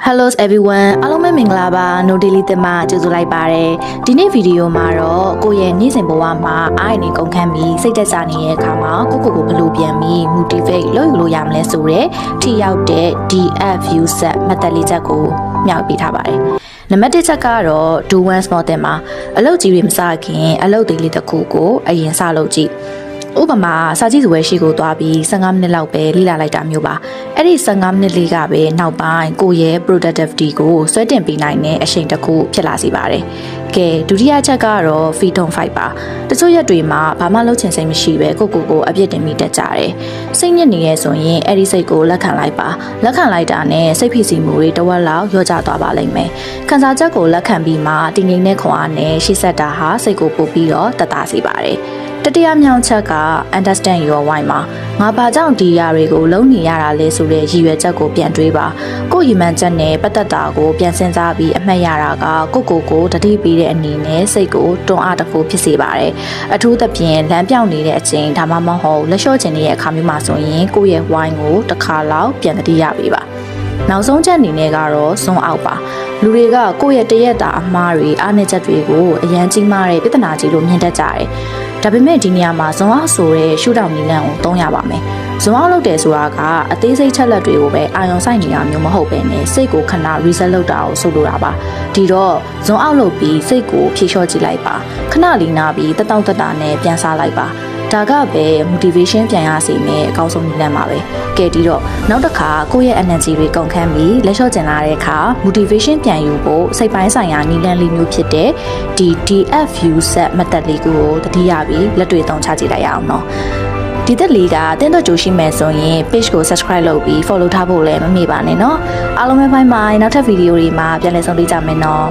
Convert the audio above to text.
Hello everyone အားလုံးပဲမင်္ဂလာပါ No Daily တင်မှာကြိုဆိုလိုက်ပါတယ်ဒီနေ့ဗီဒီယိုမှာတော့ကိုယ့်ရဲ့နေ့စဉ်ဘဝမှာအားရနေကုန်ခန်းပြီးစိတ်သက်သာနေတဲ့အခါမှာကိုဘယ်လိုပြန်ပြီး motivate လုပ်ယူလို့ရမလဲဆိုတဲ့ထိရောက်တဲ့ DFU set မသက်လေးချက်ကိုမျှဝေပေးထားပါတယ်နံပါတ်1ချက်ကတော့ do one small thing မှာအလုပ်ကြီးတွေမစခင်အလုပ်သေးလေးတစ်ခုကိုအရင်စလုပ်ကြည့်ဥပမာစာကြည့်စပွဲရှိကိုသွားပြီး15မိနစ်လောက်ပဲလေ့လာလိုက်တာမျိုးပါအဲ့ဒီ15မိနစ်လေးကပဲနောက်ပိုင်းကိုယ့်ရဲ့ productivity ကိုဆွဲတင်ပေးနိုင်တဲ့အချိန်တစ်ခုဖြစ်လာစေပါတယ်ကဲဒုတိယချက်ကတော့ feed on fight ပါတချို့ရက်တွေမှာဘာမှလုပ်ချင်စိတ်မရှိပဲကိုအပြစ်တင်မိတတ်ကြတယ်စိတ်ညစ်နေရဲဆိုရင်အဲ့ဒီစိတ်ကိုလက်ခံလိုက်ပါလက်ခံလိုက်တာနဲ့စိတ်ဖိစီးမှုတွေတဝက်လောက်လျော့ကျသွားပါလိမ့်မယ်ခံစားချက်ကိုလက်ခံပြီးမှတည်ငြိမ်တဲ့ခွန်အားနဲ့ရှေ့ဆက်တာဟာစိတ်ကိုပို့ပြီးတော့တက်တာစေပါတယ်တတိယမြောက်ချက်က understand your why မှာငါဘာကြောင့်ဒီຢာတွေကိုလုံးနေရတာလဲဆိုတဲ့ရည်ရွယ်ချက်ကိုပြန်တွေးပါကိုယ့်ရည်မှန်းချက်နဲ့ပတ်သက်တာကိုပြန်စဉ်းစားပြီးအမှတ်ရတာကကိုတတိပေးတဲ့အနေနဲ့စိတ်ကိုတွန်းအားတစ်ခုဖြစ်စေပါတယ်အထူးသဖြင့်လမ်းပြောင်းနေတဲ့အချိန်ဒါမှမဟုတ်လက်လျှော့ချင်နေတဲ့အခါမျိုးမှာဆိုရင်ကိုယ့်ရဲ့ why ကိုတစ်ခါလောက်ပြန်တတိရပေးပါနောက်ဆုံးချက်အနေနဲ့ကတော့စွန်းအောက်ပါလူတွေကကိုယ့်ရဲ့တရက်တာအမှားတွေအားနည်းချက်တွေကိုအရန်ကြီးမားတဲ့ပြဿနာကြီးလို့မြင်တတ်ကြတယ်ဒါပေမဲ့ဒီနေရာမှာဇွန်အောင်ဆိုတဲ့ရှုထောင့်နည်းလမ်းကိုသုံးရပါမယ်။ဇွန်အောင်လုပ်တယ်ဆိုတာကအသေးစိတ်ချက်လက်တွေကိုပဲအာရုံစိုက်နေတာမျိုးမဟုတ်ပဲနဲ့စိတ်ကိုခဏ reset လုပ်တာကိုဆိုလိုတာပါ။ဒီတော့ဇွန်အောင်လုပ်ပြီးစိတ်ကိုဖြေလျှော့ကြည့်လိုက်ပါ။ခဏလေးနာပြီးတက်တောင့်တက်တာနဲ့ပြန်စားလိုက်ပါ။ဒါကပဲ motivation ပြန်ရစေမယ်အကောင်းဆုံးနည်းလမ်းပါပဲ။ကဲဒီတော့နောက်တစ်ခါကိုယ့်ရဲ့ energy တွေကုန်ခန်းပြီးလက်လျှော့ကျင်လာတဲ့အခါ motivation ပြန်ယူဖို့စိတ်ပိုင်းဆိုင်ရာနည်းလမ်းလေးမျိုးဖြစ်တဲ့ဒီ DFU set မသက်လေးကိုတတိယပြီးလက်တွေသုံးချကြည့်လိုက်ရအောင်နော်ဒီသက်လေးကတင်းတော့ကြိုရှိမယ်ဆိုရင် page ကို subscribe လုပ်ပြီး follow ထားဖို့လည်းမမေ့ပါနဲ့နော်အားလုံးပဲ bye bye နောက်ထပ်ဗီဒီယိုတွေမှာပြန်လည်ဆုံတွေ့ကြမယ်နော်